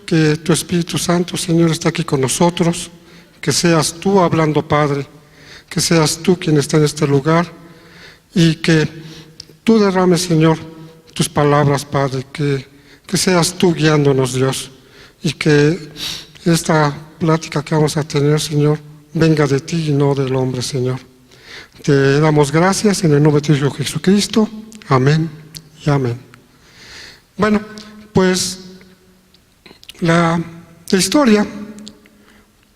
que tu Espíritu Santo, Señor, está aquí con nosotros, que seas tú hablando, Padre, que seas tú quien está en este lugar y que tú derrames, Señor, tus palabras, Padre, que seas tú guiándonos, Dios, y que esta plática que vamos a tener, Señor, venga de ti y no del hombre, Señor. Te damos gracias en el nombre de tu Hijo Jesucristo. Amén y amén. Bueno, pues la historia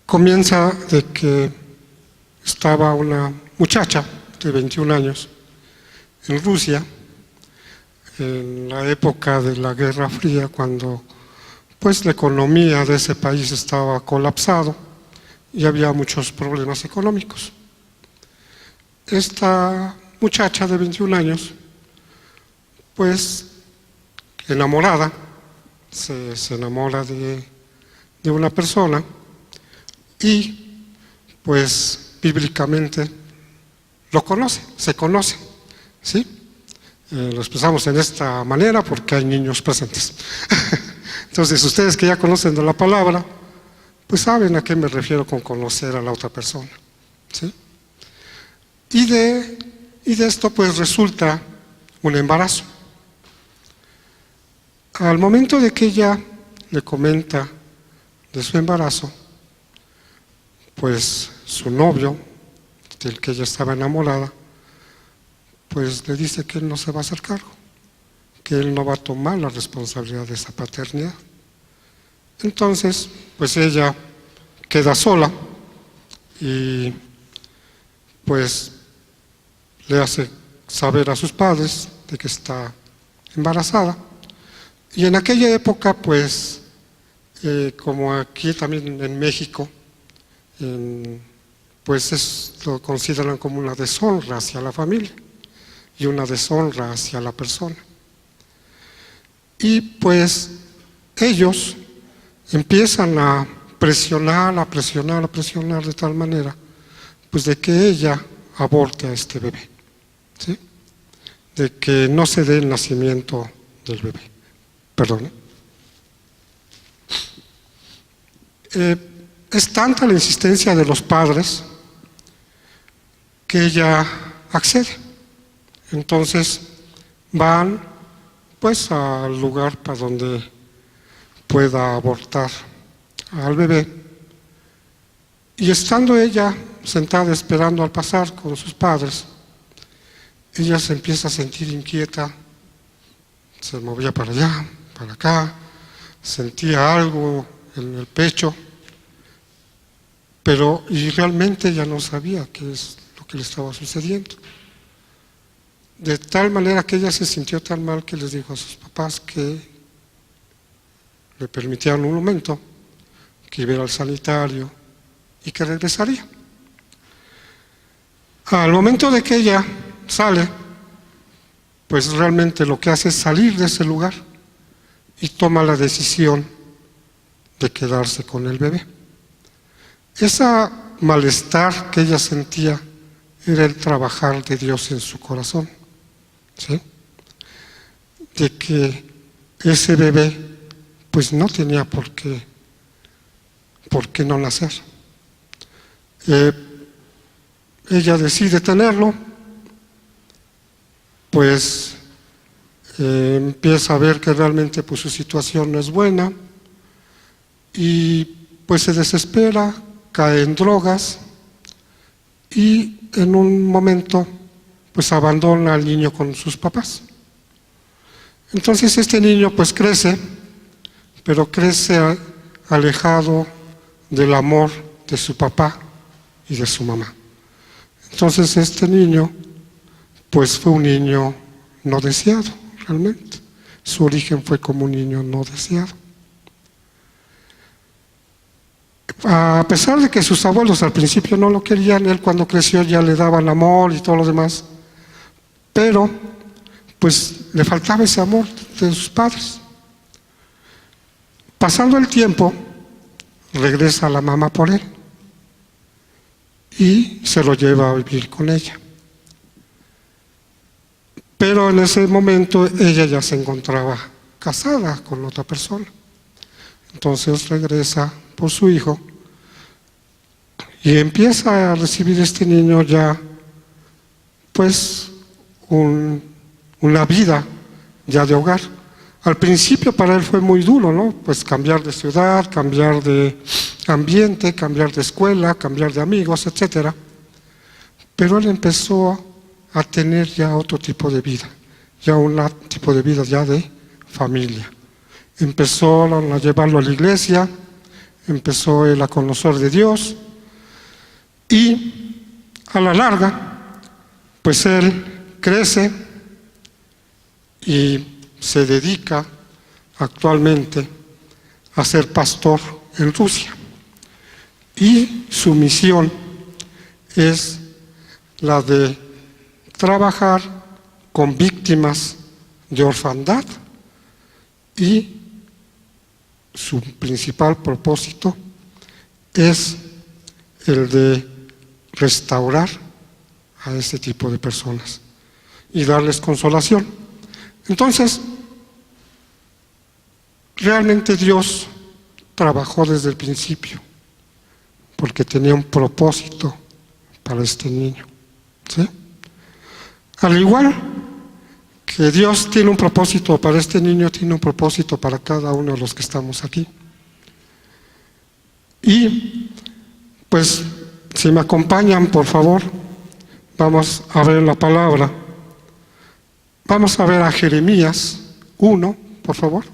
comienza de que estaba una muchacha de 21 años en Rusia, en la época de la Guerra Fría, cuando pues la economía de ese país estaba colapsado y había muchos problemas económicos. Esta muchacha de 21 años, pues enamorada, se enamora de una persona y pues bíblicamente lo conoce, se conoce, ¿sí? Lo expresamos en esta manera porque hay niños presentes. Entonces, ustedes que ya conocen de la palabra, pues saben a qué me refiero con conocer a la otra persona, ¿sí? Y de esto pues resulta un embarazo. Al momento de que ella le comenta de su embarazo, pues su novio, del que ella estaba enamorada, pues le dice que él no se va a hacer cargo, que él no va a tomar la responsabilidad de esa paternidad. Entonces, pues ella queda sola y pues le hace saber a sus padres de que está embarazada. Y en aquella época, pues, como aquí también en México, pues lo consideran como una deshonra hacia la familia y una deshonra hacia la persona. Y pues ellos empiezan a presionar de tal manera, pues de que ella aborte a este bebé, ¿sí? De que no se dé el nacimiento del bebé. Perdón. Es tanta la insistencia de los padres que ella accede. Entonces van pues al lugar para donde pueda abortar al bebé, y estando ella sentada esperando al pasar con sus padres, ella se empieza a sentir inquieta, se movía para allá, para acá, sentía algo en el pecho, pero y realmente ella no sabía qué es lo que le estaba sucediendo. De tal manera que ella se sintió tan mal que les dijo a sus papás que le permitieran un momento, que iba al sanitario y que regresaría. Al momento de que ella sale, pues realmente lo que hace es salir de ese lugar y toma la decisión de quedarse con el bebé. Ese malestar que ella sentía era el trabajar de Dios en su corazón, ¿sí? De que ese bebé pues no tenía por qué no nacer. Ella decide tenerlo, pues empieza a ver que realmente pues su situación no es buena y pues se desespera, cae en drogas y en un momento pues abandona al niño con sus papás. Entonces este niño pues crece, pero crece alejado del amor de su papá y de su mamá. Entonces este niño pues fue un niño no deseado realmente. Su origen fue como un niño no deseado. A pesar de que sus abuelos al principio no lo querían, él cuando creció ya le daban amor y todo lo demás, pero pues le faltaba ese amor de sus padres. Pasando el tiempo, regresa la mamá por él y se lo lleva a vivir con ella. Pero en ese momento ella ya se encontraba casada con otra persona. Entonces regresa por su hijo y empieza a recibir este niño ya, pues, una vida ya de hogar. Al principio para él fue muy duro, ¿no? Pues cambiar de ciudad, cambiar de ambiente, cambiar de escuela, cambiar de amigos, etcétera. Pero él empezó a tener ya otro tipo de vida, ya un tipo de vida ya de familia. Empezó a llevarlo a la iglesia, empezó él a conocer de Dios y a la larga, pues él crece y se dedica actualmente a ser pastor en Rusia. Y su misión es la de trabajar con víctimas de orfandad y su principal propósito es el de restaurar a este tipo de personas y darles consolación. Entonces, realmente Dios trabajó desde el principio porque tenía un propósito para este niño, ¿sí? Al igual que Dios tiene un propósito para este niño, tiene un propósito para cada uno de los que estamos aquí. Y pues, si me acompañan, por favor, vamos a ver la palabra. Vamos a ver a Jeremías 1, por favor.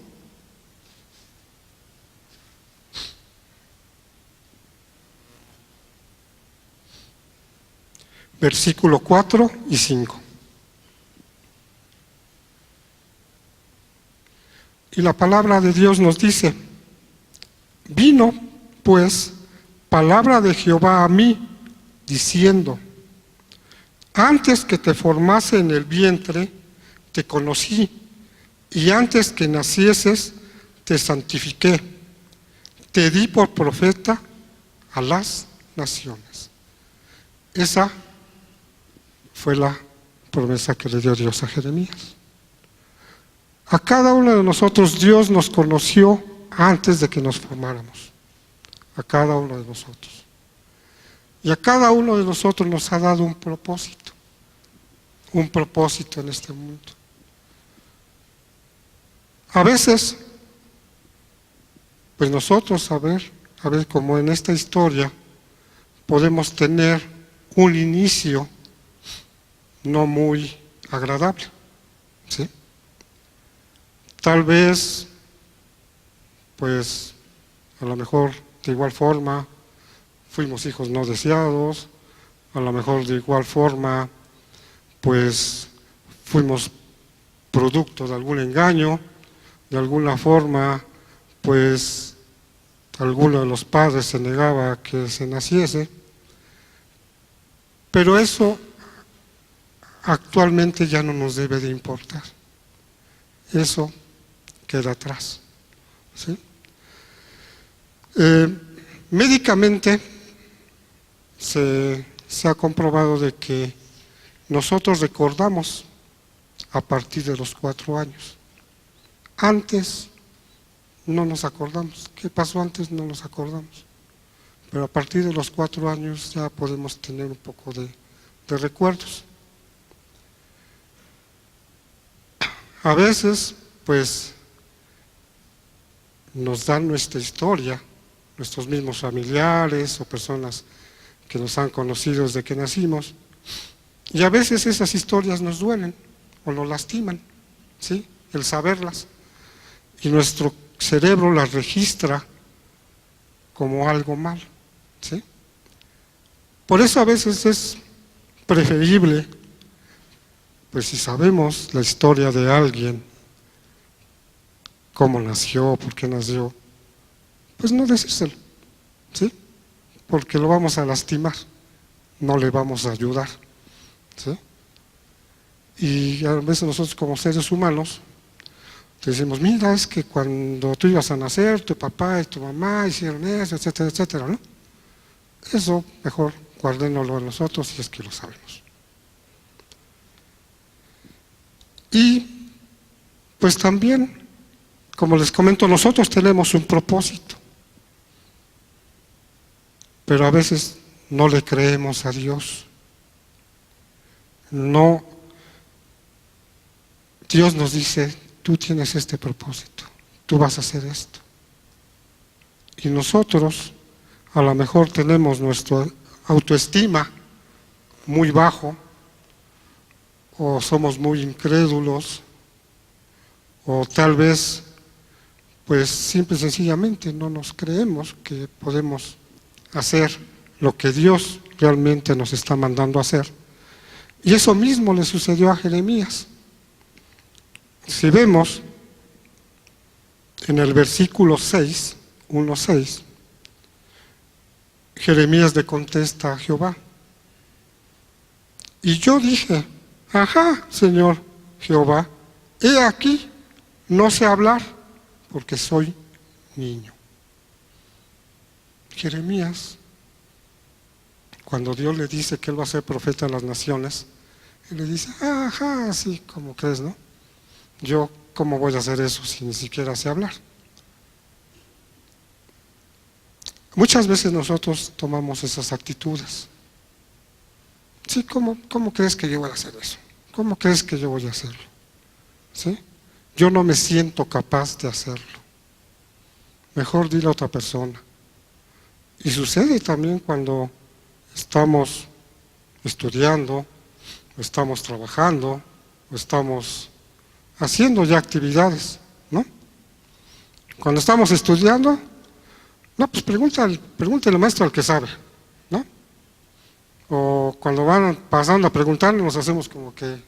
Versículo 4 y 5. Y la palabra de Dios nos dice: vino pues palabra de Jehová a mí, diciendo: antes que te formase en el vientre, te conocí, y antes que nacieses, te santifiqué, te di por profeta a las naciones. Esa fue la promesa que le dio Dios a Jeremías. A cada uno de nosotros Dios nos conoció antes de que nos formáramos. A cada uno de nosotros. Y a cada uno de nosotros nos ha dado un propósito en este mundo. A veces, pues nosotros, a ver, como en esta historia, podemos tener un inicio no muy agradable, ¿sí? Tal vez, pues, a lo mejor de igual forma, fuimos hijos no deseados, a lo mejor de igual forma, pues, fuimos producto de algún engaño, de alguna forma, pues, alguno de los padres se negaba a que se naciese, pero eso actualmente ya no nos debe de importar. Eso queda atrás, ¿sí? Médicamente se ha comprobado de que nosotros recordamos a partir de los 4 años. Antes no nos acordamos. ¿Qué pasó antes? No nos acordamos. Pero a partir de los 4 años ya podemos tener un poco de recuerdos. A veces, pues, nos dan nuestra historia, nuestros mismos familiares o personas que nos han conocido desde que nacimos, y a veces esas historias nos duelen o nos lastiman, ¿sí? El saberlas, y nuestro cerebro las registra como algo mal, ¿sí? Por eso a veces es preferible, pues si sabemos la historia de alguien, cómo nació, por qué nació, pues no decírselo, ¿sí? Porque lo vamos a lastimar, no le vamos a ayudar, ¿sí? Y a veces nosotros como seres humanos te decimos: mira, es que cuando tú ibas a nacer, tu papá y tu mamá hicieron eso, etcétera, etcétera, ¿no? Eso mejor guardémoslo a nosotros si es que lo sabemos. Y pues también como les comento, nosotros tenemos un propósito, pero a veces no le creemos a Dios. No, Dios nos dice, tú tienes este propósito, tú vas a hacer esto. Y nosotros a lo mejor tenemos nuestra autoestima muy bajo, o somos muy incrédulos, o tal vez, pues simple y sencillamente no nos creemos que podemos hacer lo que Dios realmente nos está mandando a hacer. Y eso mismo le sucedió a Jeremías. Si vemos en el versículo 6, 1:6, Jeremías le contesta a Jehová. Y yo dije, ajá, Señor Jehová, he aquí, no sé hablar, porque soy niño. Jeremías, cuando Dios le dice que él va a ser profeta de las naciones, él le dice, ajá, sí, como crees, ¿no? Yo, ¿cómo voy a hacer eso si ni siquiera sé hablar? Muchas veces nosotros tomamos esas actitudes. Sí, ¿cómo crees que yo voy a hacer eso? ¿Cómo crees que yo voy a hacerlo? ¿Sí? Yo no me siento capaz de hacerlo. Mejor dile a otra persona. Y sucede también cuando estamos estudiando, o estamos trabajando, o estamos haciendo ya actividades, ¿no? Cuando estamos estudiando, no, pues pregúntale al maestro al que sabe, ¿no? O cuando van pasando a preguntar, nos hacemos como que,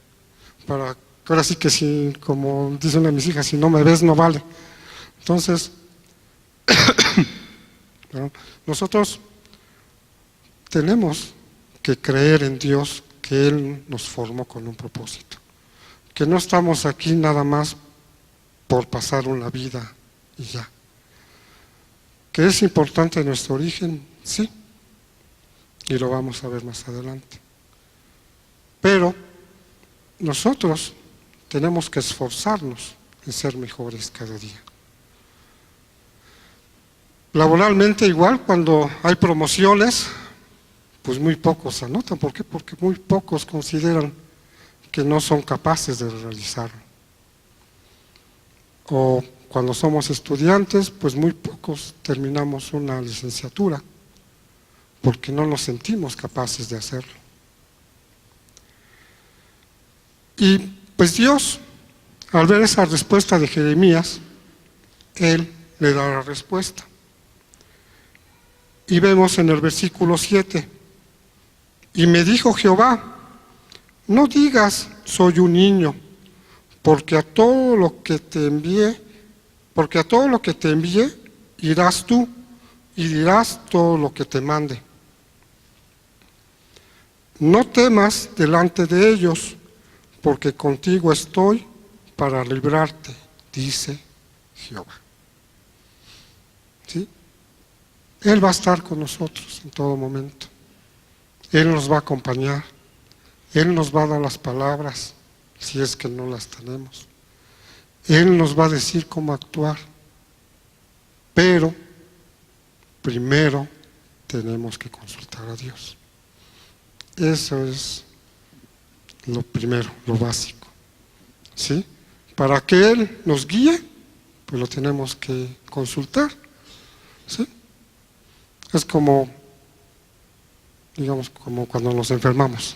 para que ahora sí que si, como dicen a mis hijas, si no me ves no vale. Entonces, bueno, nosotros tenemos que creer en Dios, que Él nos formó con un propósito, que no estamos aquí nada más por pasar una vida y ya. ¿Que es importante nuestro origen? Sí, y lo vamos a ver más adelante. Pero nosotros tenemos que esforzarnos en ser mejores cada día. Laboralmente igual, cuando hay promociones, pues muy pocos se anotan. ¿Por qué? Porque muy pocos consideran que no son capaces de realizarlo. O cuando somos estudiantes, pues muy pocos terminamos una licenciatura, porque no nos sentimos capaces de hacerlo. Y pues Dios, al ver esa respuesta de Jeremías, Él le da la respuesta. Y vemos en el versículo 7, y me dijo Jehová, no digas soy un niño, porque a todo lo que te envíe irás tú y dirás todo lo que te mande. No temas delante de ellos, porque contigo estoy para librarte, dice Jehová. ¿Sí? Él va a estar con nosotros en todo momento. Él nos va a acompañar. Él nos va a dar las palabras, si es que no las tenemos. Él nos va a decir cómo actuar. Pero primero tenemos que consultar a Dios. Eso es lo primero, lo básico. ¿Sí? Para que Él nos guíe, pues lo tenemos que consultar. ¿Sí? Es como, digamos, como cuando nos enfermamos,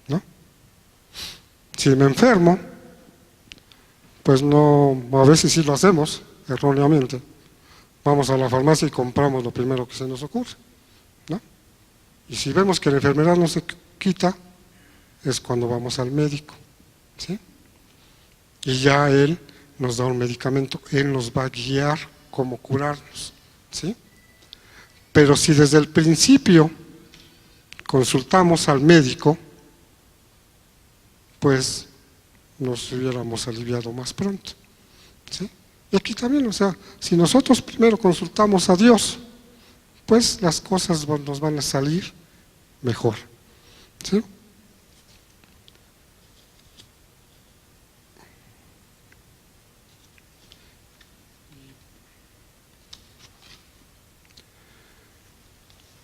¿no? Si me enfermo, pues no, a veces sí lo hacemos erróneamente. Vamos a la farmacia y compramos lo primero que se nos ocurre, ¿no? Y si vemos que la enfermedad no se quita, es cuando vamos al médico, ¿sí? Y ya Él nos da un medicamento, Él nos va a guiar cómo curarnos, ¿sí? Pero si desde el principio consultamos al médico, pues nos hubiéramos aliviado más pronto, ¿sí? Y aquí también, o sea, si nosotros primero consultamos a Dios, pues las cosas nos van a salir mejor, ¿sí?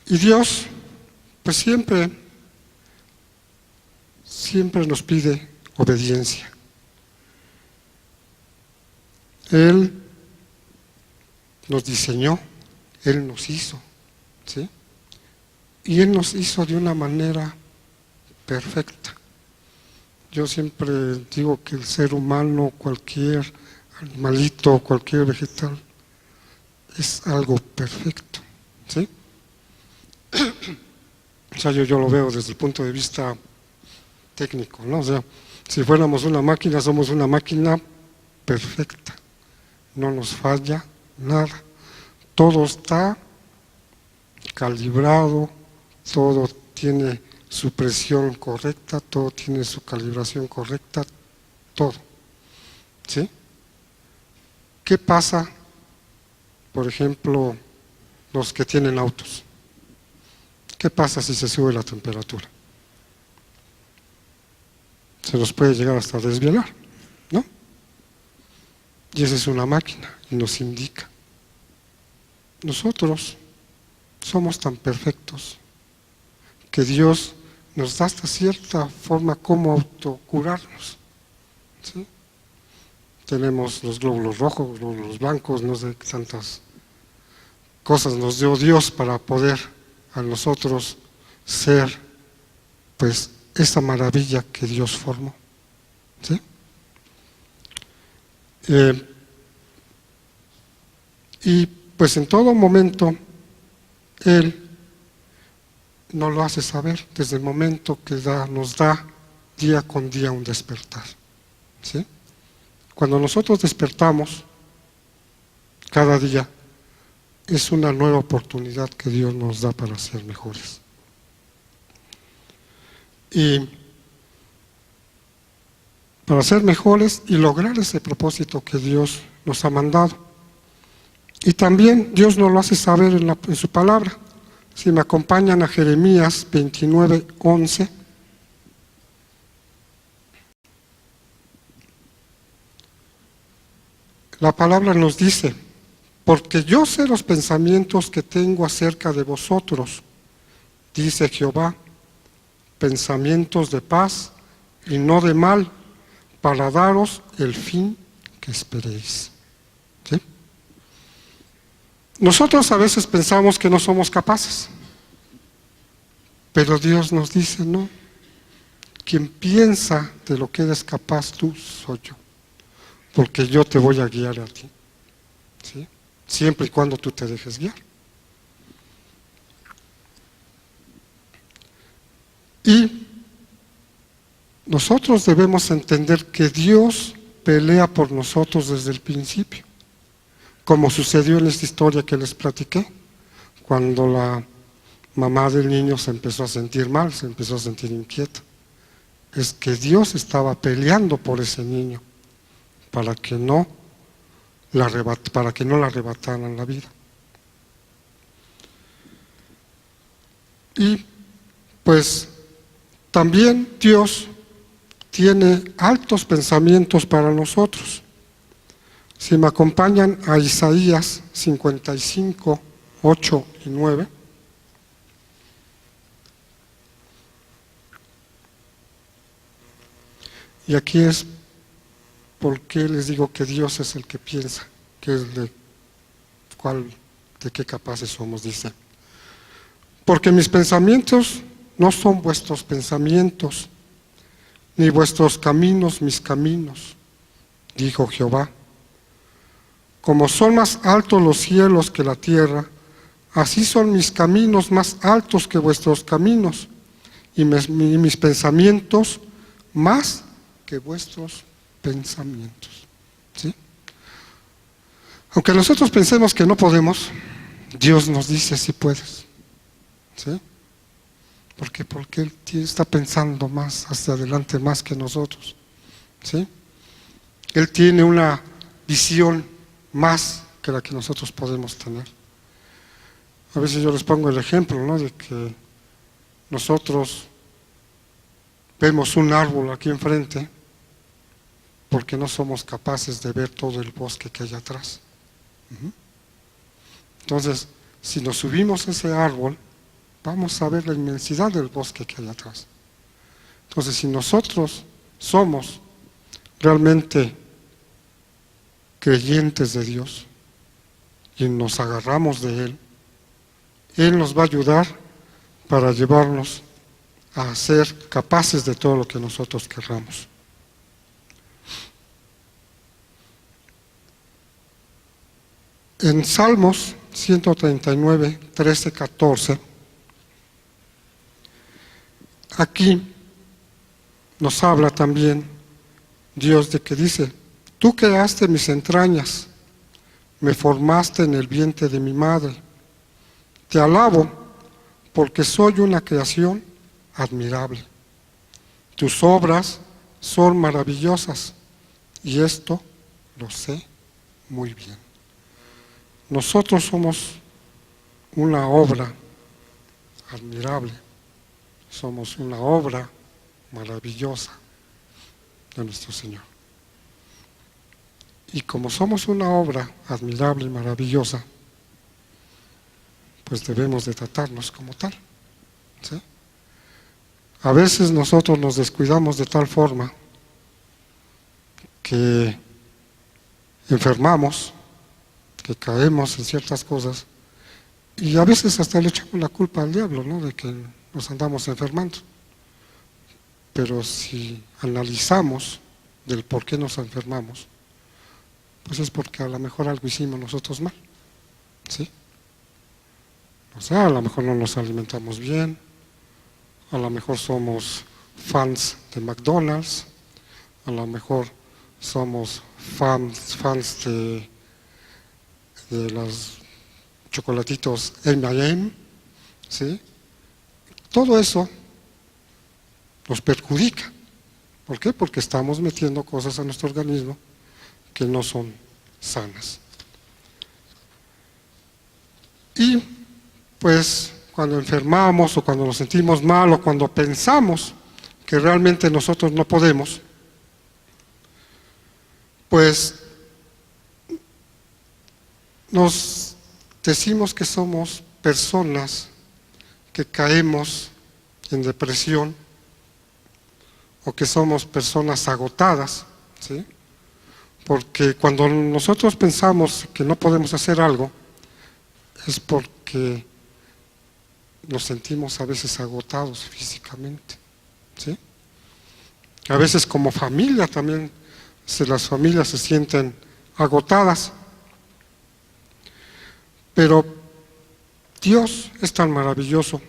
Y Dios, pues siempre nos pide obediencia. Él nos diseñó, Él nos hizo, ¿sí? Y Él nos hizo de una manera perfecta. Yo siempre digo que el ser humano, cualquier animalito, cualquier vegetal, es algo perfecto, ¿sí? O sea, yo lo veo desde el punto de vista técnico, ¿no? O sea, si fuéramos una máquina, somos una máquina perfecta, no nos falla nada, todo está calibrado, todo tiene su presión correcta, todo tiene su calibración correcta, todo, ¿sí? ¿Qué pasa, por ejemplo, los que tienen autos? ¿Qué pasa si se sube la temperatura? Se los puede llegar hasta desvielar, ¿no? Y esa es una máquina y nos indica. Nosotros somos tan perfectos que Dios nos da hasta cierta forma como autocurarnos, ¿sí? Tenemos los glóbulos rojos, los glóbulos blancos, no sé qué tantas cosas nos dio Dios para poder a nosotros ser, pues, esa maravilla que Dios formó, ¿sí? Y pues en todo momento Él nos lo hace saber desde el momento que nos da día con día un despertar, ¿sí? Cuando nosotros despertamos cada día es una nueva oportunidad que Dios nos da para ser mejores. Y para ser mejores y lograr ese propósito que Dios nos ha mandado. Y también Dios nos lo hace saber en su palabra. Si me acompañan a Jeremías 29:11. La palabra nos dice: porque yo sé los pensamientos que tengo acerca de vosotros, dice Jehová, pensamientos de paz y no de mal, para daros el fin que esperéis. ¿Sí? Nosotros a veces pensamos que no somos capaces, pero Dios nos dice: no, quien piensa de lo que eres capaz tú soy yo, porque yo te voy a guiar a ti, ¿sí? Siempre y cuando tú te dejes guiar. Y nosotros debemos entender que Dios pelea por nosotros desde el principio, como sucedió en esta historia que les platiqué, cuando la mamá del niño se empezó a sentir mal, se empezó a sentir inquieta. Es que Dios estaba peleando por ese niño para que no le arrebataran la vida. Y pues también Dios tiene altos pensamientos para nosotros. Si me acompañan a Isaías 55, 8 y 9. Y aquí es porque les digo que Dios es el que piensa, que es de qué capaces somos, dice. Porque mis pensamientos no son vuestros pensamientos, ni vuestros caminos mis caminos, dijo Jehová. Como son más altos los cielos que la tierra, así son mis caminos más altos que vuestros caminos, y mis pensamientos más que vuestros pensamientos. ¿Sí? Aunque nosotros pensemos que no podemos, Dios nos dice si puedes. ¿Sí? ¿Por qué? Porque Él está pensando más hacia adelante, más que nosotros. ¿Sí? Él tiene una visión más que la que nosotros podemos tener. A veces yo les pongo el ejemplo, ¿no?, de que nosotros vemos un árbol aquí enfrente porque no somos capaces de ver todo el bosque que hay atrás. Entonces, si nos subimos a ese árbol, vamos a ver la inmensidad del bosque que hay atrás. Entonces, si nosotros somos realmente creyentes de Dios y nos agarramos de Él, Él nos va a ayudar para llevarnos a ser capaces de todo lo que nosotros querramos. En Salmos 139, 13, 14, aquí nos habla también Dios de que dice: tú creaste mis entrañas, me formaste en el vientre de mi madre. Te alabo porque soy una creación admirable. Tus obras son maravillosas y esto lo sé muy bien. Nosotros somos una obra admirable, somos una obra maravillosa de nuestro Señor. Y como somos una obra admirable y maravillosa, pues debemos de tratarnos como tal, ¿sí? A veces nosotros nos descuidamos de tal forma que enfermamos, que caemos en ciertas cosas, y a veces hasta le echamos la culpa al diablo, ¿no?, de que nos andamos enfermando. Pero si analizamos del por qué nos enfermamos, pues es porque a lo mejor algo hicimos nosotros mal, ¿sí? O sea, a lo mejor no nos alimentamos bien, a lo mejor somos fans de McDonald's, a lo mejor somos fans de los chocolatitos M&M, ¿sí? Todo eso nos perjudica. ¿Por qué? Porque estamos metiendo cosas a nuestro organismo que no son sanas. Y pues cuando enfermamos o cuando nos sentimos mal o cuando pensamos que realmente nosotros no podemos, pues nos decimos que somos personas que caemos en depresión o que somos personas agotadas, ¿sí? Porque cuando nosotros pensamos que no podemos hacer algo, es porque nos sentimos a veces agotados físicamente, ¿sí? A veces como familia también, las familias se sienten agotadas. Pero Dios es tan maravilloso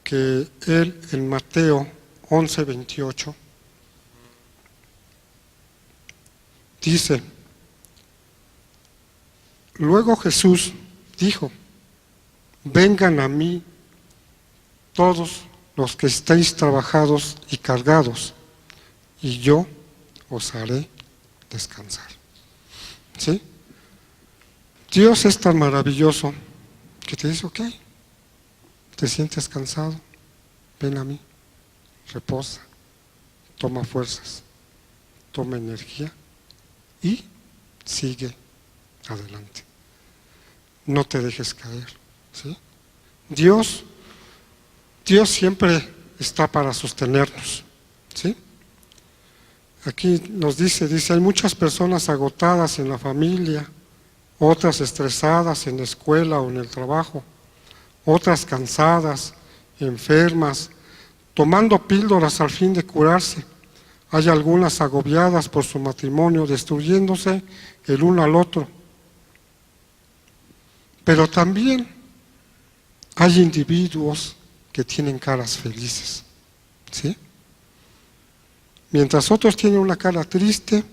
que Él en Mateo 11:28 dice: luego Jesús dijo: vengan a mí todos los que estéis trabajados y cargados, y yo os haré descansar. ¿Sí? Dios es tan maravilloso que te dice: ok, te sientes cansado, ven a mí, reposa, toma fuerzas, toma energía y sigue adelante. No te dejes caer, ¿sí? Dios siempre está para sostenernos, ¿sí? Aquí nos dice, hay muchas personas agotadas en la familia, otras estresadas en la escuela o en el trabajo, otras cansadas, enfermas, tomando píldoras al fin de curarse. Hay algunas agobiadas por su matrimonio, destruyéndose el uno al otro. Pero también hay individuos que tienen caras felices, ¿sí? Mientras otros tienen una cara triste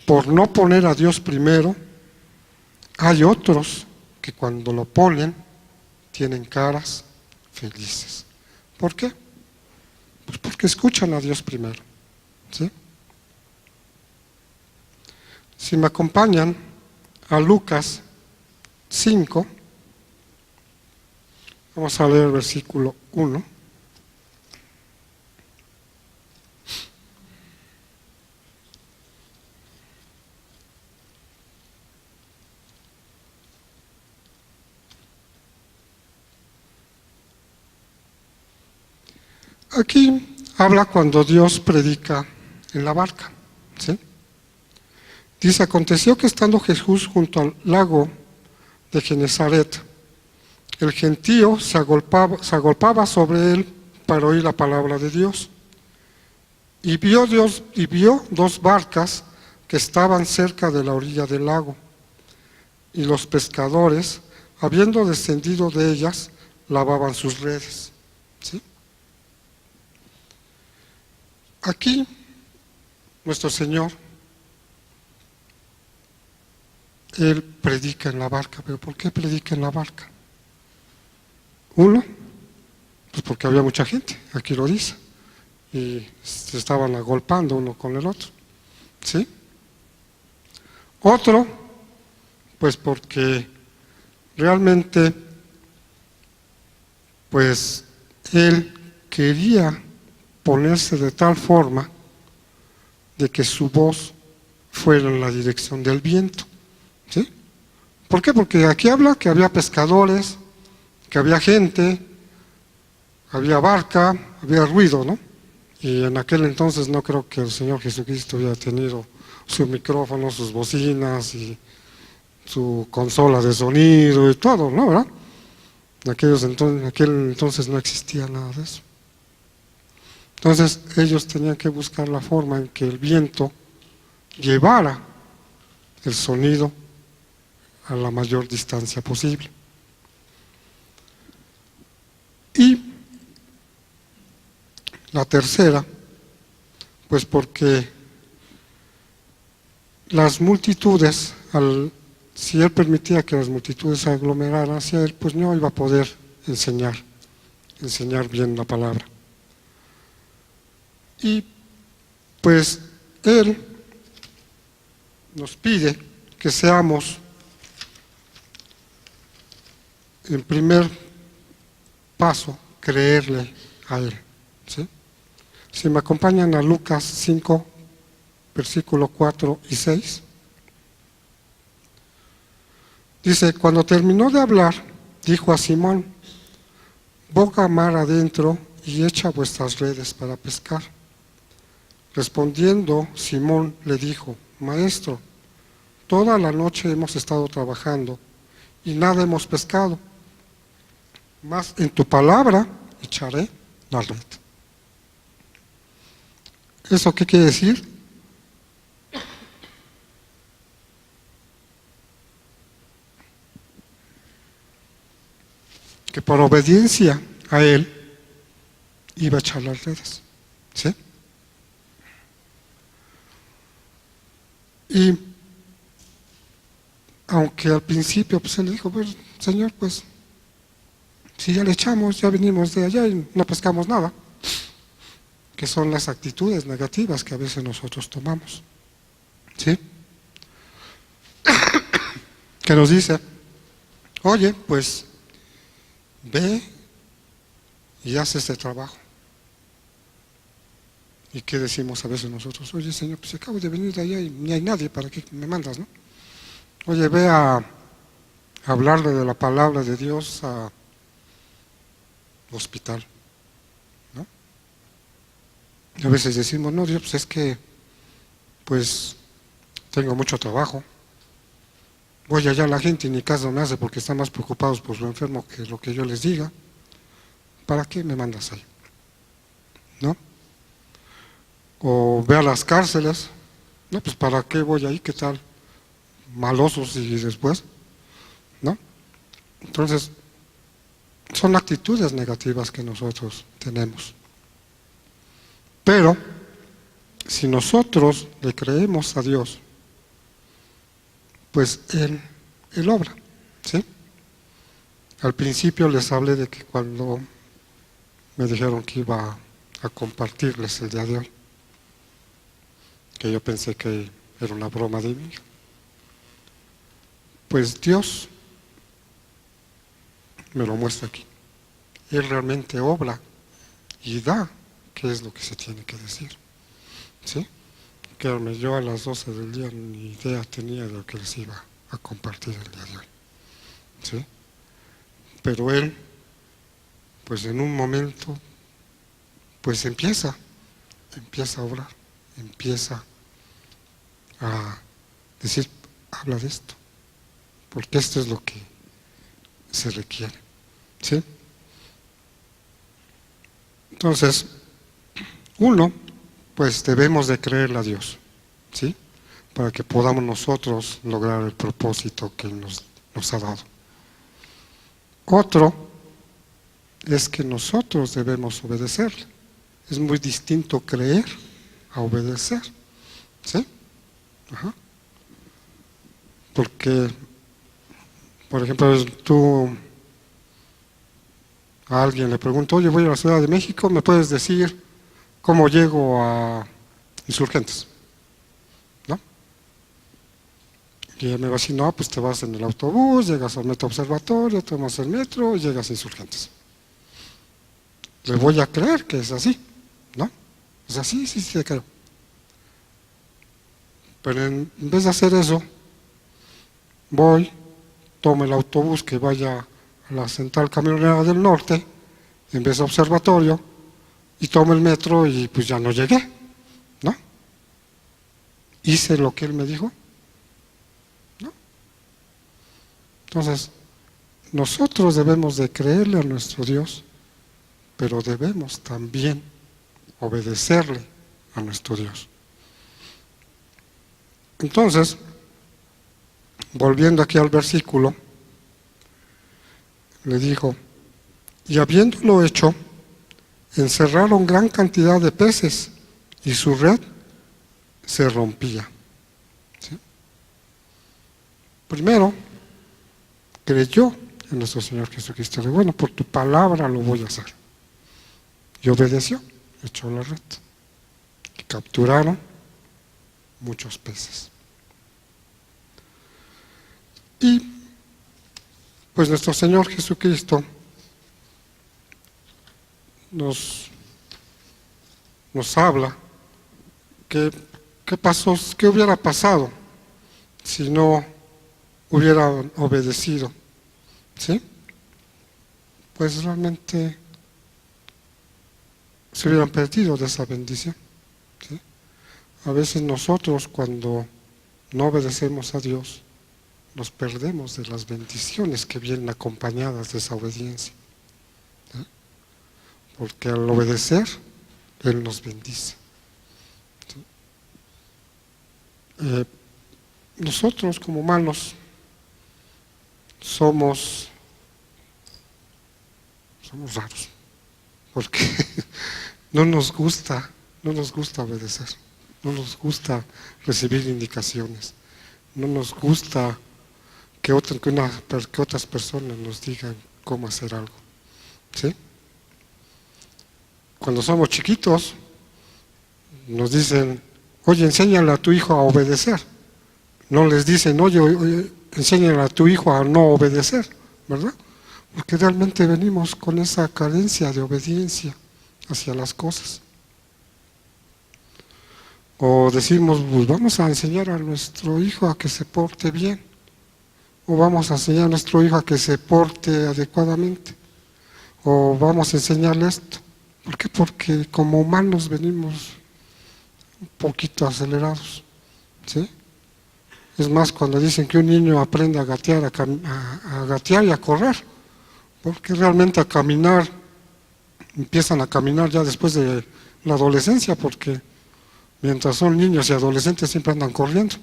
por no poner a Dios primero, hay otros que cuando lo ponen tienen caras felices. ¿Por qué? Pues porque escuchan a Dios primero, ¿sí? Si me acompañan a Lucas 5, vamos a leer el versículo 1. Aquí habla cuando Dios predica en la barca, ¿sí? Dice, aconteció que estando Jesús junto al lago de Genezaret, el gentío se agolpaba sobre él para oír la palabra de Dios. Y vio dos barcas que estaban cerca de la orilla del lago. Y los pescadores, habiendo descendido de ellas, lavaban sus redes. ¿Sí? Aquí, nuestro Señor, Él predica en la barca. ¿Pero por qué predica en la barca? Uno, pues porque había mucha gente, aquí lo dice, y se estaban agolpando uno con el otro. ¿Sí? Otro, pues porque realmente, pues Él quería ponerse de tal forma de que su voz fuera en la dirección del viento. ¿Sí? ¿Por qué? Porque aquí habla que había pescadores, que había gente, había barca, había ruido, ¿no? Y en aquel entonces no creo que el Señor Jesucristo hubiera tenido su micrófono, sus bocinas y su consola de sonido y todo, ¿no? ¿Verdad? En aquel entonces no existía nada de eso. Entonces ellos tenían que buscar la forma en que el viento llevara el sonido a la mayor distancia posible. Y la tercera, pues porque las multitudes, si Él permitía que las multitudes se aglomeraran hacia Él, pues no iba a poder enseñar bien la palabra. Y pues Él nos pide que seamos, en primer paso, creerle a Él. ¿Sí? Si me acompañan a Lucas 5, versículo 4 y 6. Dice, cuando terminó de hablar, dijo a Simón, boga mar adentro y echa vuestras redes para pescar. Respondiendo, Simón le dijo, Maestro, toda la noche hemos estado trabajando y nada hemos pescado, mas en tu palabra echaré la red. ¿Eso qué quiere decir? Que por obediencia a Él iba a echar las redes. ¿Sí? Y aunque al principio pues Él dijo, pues Señor, pues si ya le echamos, ya venimos de allá y no pescamos nada, que son las actitudes negativas que a veces nosotros tomamos. ¿Sí? Que nos dice, oye, pues ve y haz este trabajo. ¿Y qué decimos a veces nosotros? Oye, Señor, pues acabo de venir de allá y ni hay nadie, ¿para qué me mandas, no? Oye, ve a hablarle de la palabra de Dios a hospital, ¿no? Y a veces decimos, no, Dios, pues es que, pues, tengo mucho trabajo. Voy allá a la gente y ni caso me hace porque están más preocupados por su enfermo que lo que yo les diga. ¿Para qué me mandas ahí? ¿No? O ve a las cárceles. No, pues ¿para qué voy ahí? ¿Qué tal? Malosos y después, ¿no? Entonces, son actitudes negativas que nosotros tenemos. Pero, si nosotros le creemos a Dios, pues Él obra, ¿sí? Al principio les hablé de que cuando me dijeron que iba a compartirles el día de hoy, que yo pensé que era una broma de mí. Pues Dios me lo muestra aquí. Él realmente obra y da qué es lo que se tiene que decir. ¿Sí? Que yo a las 12 del día ni idea tenía de lo que les iba a compartir el día de hoy. ¿Sí? Pero Él, pues en un momento, pues empieza a orar, empieza a decir, habla de esto, porque esto es lo que se requiere, ¿sí? Entonces, uno, pues debemos de creerle a Dios, ¿sí? Para que podamos nosotros lograr el propósito que nos ha dado. Otro es que nosotros debemos obedecerle. Es muy distinto creer a obedecer, ¿sí? Ajá. Porque, por ejemplo, tú a alguien le preguntas, oye, voy a la Ciudad de México, ¿me puedes decir cómo llego a Insurgentes? ¿No? Y ella me va a decir, no, pues te vas en el autobús, llegas al Metro Observatorio, tomas el metro y llegas a Insurgentes. Le voy a creer que es así, ¿no? O sea, sí, te creo. Pero en vez de hacer eso, voy, tomo el autobús que vaya a la Central Camionera del Norte, en vez de Observatorio, y tomo el metro y pues ya no llegué, ¿no? ¿Hice lo que él me dijo? ¿No? Entonces, nosotros debemos de creerle a nuestro Dios, pero debemos también obedecerle a nuestro Dios. Entonces, volviendo aquí al versículo, le dijo, y habiéndolo hecho, encerraron gran cantidad de peces y su red se rompía. ¿Sí? Primero, creyó en nuestro Señor Jesucristo. De bueno, por tu palabra lo voy a hacer. Y obedeció, echó la red. Y capturaron muchos peces. Y pues nuestro Señor Jesucristo nos habla qué pasó, qué hubiera pasado si no hubieran obedecido, ¿sí? Pues realmente se hubieran perdido de esa bendición, ¿sí? A veces nosotros cuando no obedecemos a Dios nos perdemos de las bendiciones que vienen acompañadas de esa obediencia, ¿sí? Porque al obedecer Él nos bendice, ¿sí? Nosotros como humanos somos raros, porque no nos gusta obedecer, no nos gusta recibir indicaciones, no nos gusta que otras personas nos digan cómo hacer algo, ¿sí? Cuando somos chiquitos nos dicen, oye, enséñale a tu hijo a obedecer. No les dicen, oye, enséñale a tu hijo a no obedecer, ¿verdad? Porque realmente venimos con esa carencia de obediencia hacia las cosas. O decimos, pues vamos a enseñar a nuestro hijo a que se porte bien. O vamos a enseñar a nuestro hijo a que se porte adecuadamente. O vamos a enseñarle esto. ¿Por qué? Porque como humanos venimos un poquito acelerados, ¿sí? Es más, cuando dicen que un niño aprende a gatear, a gatear y a correr, porque realmente a caminar, empiezan a caminar ya después de la adolescencia, porque mientras son niños y adolescentes siempre andan corriendo.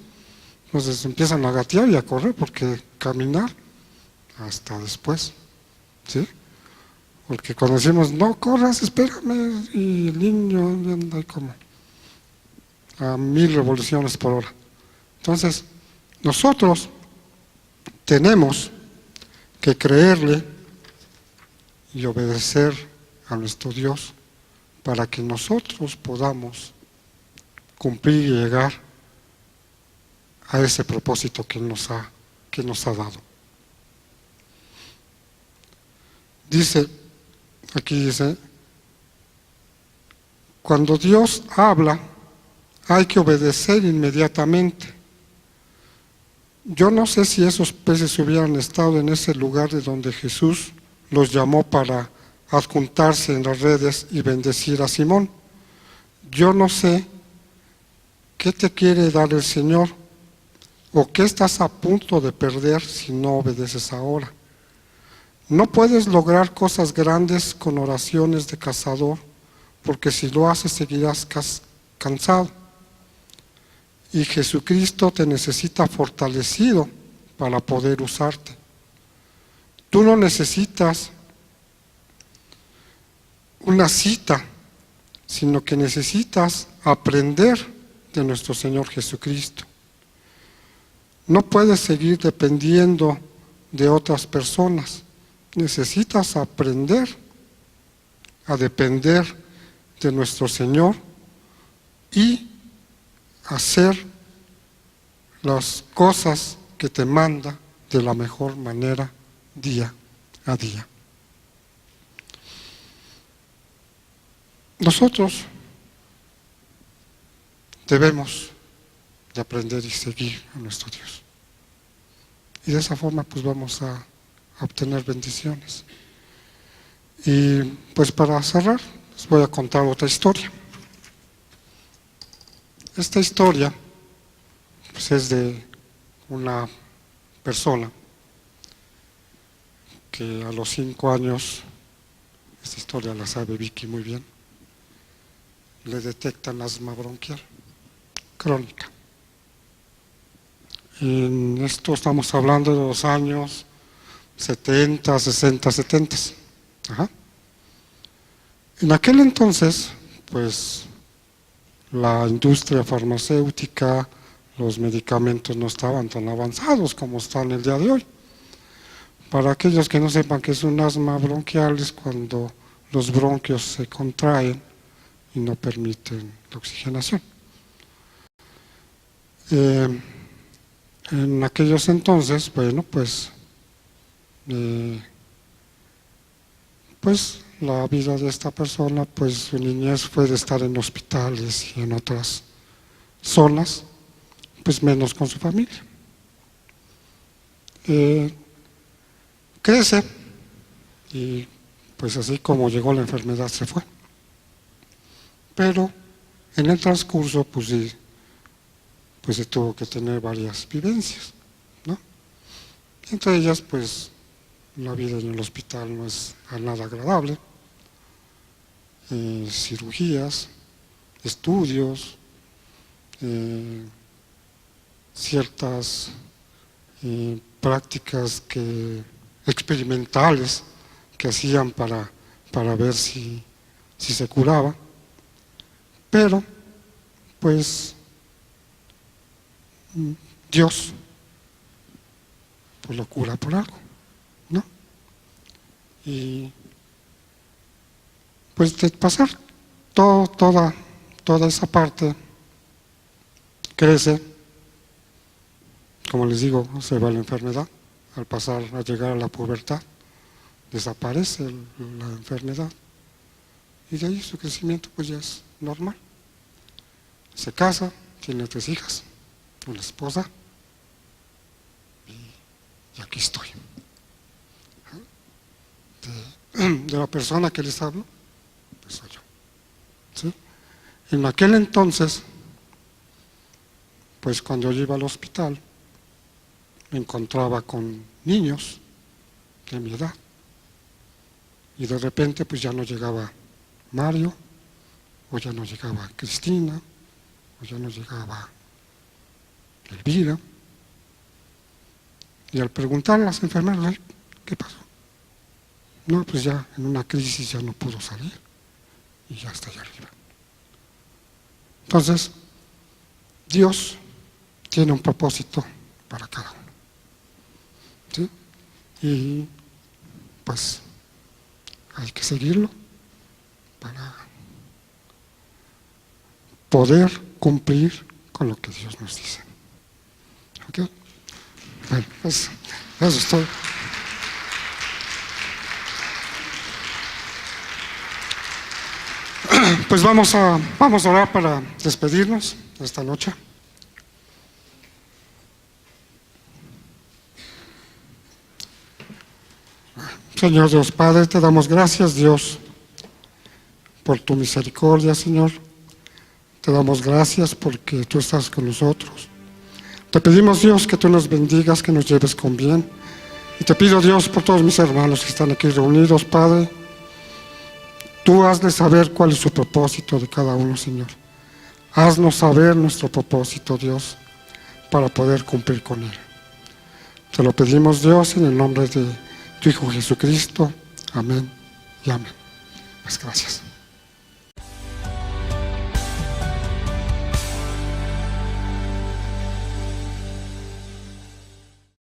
Entonces empiezan a gatear y a correr, porque caminar hasta después, ¿sí? Porque cuando decimos, no corras, espérame, y el niño anda ahí como a 1000 revoluciones por hora. Entonces, nosotros tenemos que creerle y obedecer a nuestro Dios para que nosotros podamos cumplir y llegar a ese propósito que nos ha dado. Aquí dice, cuando Dios habla, hay que obedecer inmediatamente. Yo no sé si esos peces hubieran estado en ese lugar de donde Jesús los llamó para adjuntarse en las redes y bendecir a Simón. Yo no sé qué te quiere dar el Señor o qué estás a punto de perder si no obedeces ahora. No puedes lograr cosas grandes con oraciones de cazador, porque si lo haces seguirás cansado. Y Jesucristo te necesita fortalecido para poder usarte. Tú no necesitas una cita, sino que necesitas aprender de nuestro Señor Jesucristo. No puedes seguir dependiendo de otras personas. Necesitas aprender a depender de nuestro Señor y hacer las cosas que te manda de la mejor manera día a día. Nosotros debemos de aprender y seguir a nuestro Dios. Y de esa forma pues vamos a obtener bendiciones. Y pues para cerrar les voy a contar otra historia. Esta historia pues es de una persona que a los 5 años, esta historia la sabe Vicky muy bien, le detectan asma bronquial crónica. En esto estamos hablando de los años 70, 60, 70. Ajá. En aquel entonces, pues la industria farmacéutica, los medicamentos no estaban tan avanzados como están el día de hoy. Para aquellos que no sepan qué es un asma bronquial, es cuando los bronquios se contraen y no permiten la oxigenación. En aquellos entonces, bueno, pues la vida de esta persona, pues su niñez fue de estar en hospitales y en otras zonas, pues menos con su familia. Crece y pues así como llegó la enfermedad se fue. Pero en el transcurso pues sí, pues se tuvo que tener varias vivencias, ¿no? Entre ellas pues la vida en el hospital no es nada agradable, cirugías, estudios, ciertas prácticas experimentales que hacían para ver si se curaba, pero pues Dios pues lo cura por algo, ¿no? Y pues de pasar toda esa parte, crece, como les digo, se va la enfermedad, al pasar a llegar a la pubertad, desaparece la enfermedad, y de ahí su crecimiento pues ya es normal. Se casa, tiene 3 hijas, una esposa, y aquí estoy. De la persona que les hablo, pues soy yo, ¿sí? En aquel entonces, pues cuando yo iba al hospital, me encontraba con niños de mi edad, y de repente pues ya no llegaba Mario, o ya no llegaba Cristina, o ya no llegaba Elvira, y al preguntar a las enfermeras, ¿qué pasó? No, pues ya en una crisis ya no pudo salir, y ya está allá arriba. Entonces, Dios tiene un propósito para cada uno, ¿sí? Y pues hay que seguirlo para poder cumplir con lo que Dios nos dice. ¿Ok? Bueno, pues eso es todo. Pues vamos a orar para despedirnos esta noche. Señor Dios Padre, te damos gracias, Dios, por tu misericordia, Señor. Te damos gracias porque tú estás con nosotros. Te pedimos, Dios, que tú nos bendigas, que nos lleves con bien. Y te pido, Dios, por todos mis hermanos que están aquí reunidos, Padre, tú hazles saber cuál es su propósito de cada uno, Señor. Haznos saber nuestro propósito, Dios, para poder cumplir con él. Te lo pedimos, Dios, en el nombre de tu Hijo Jesucristo. Amén y amén. Pues gracias.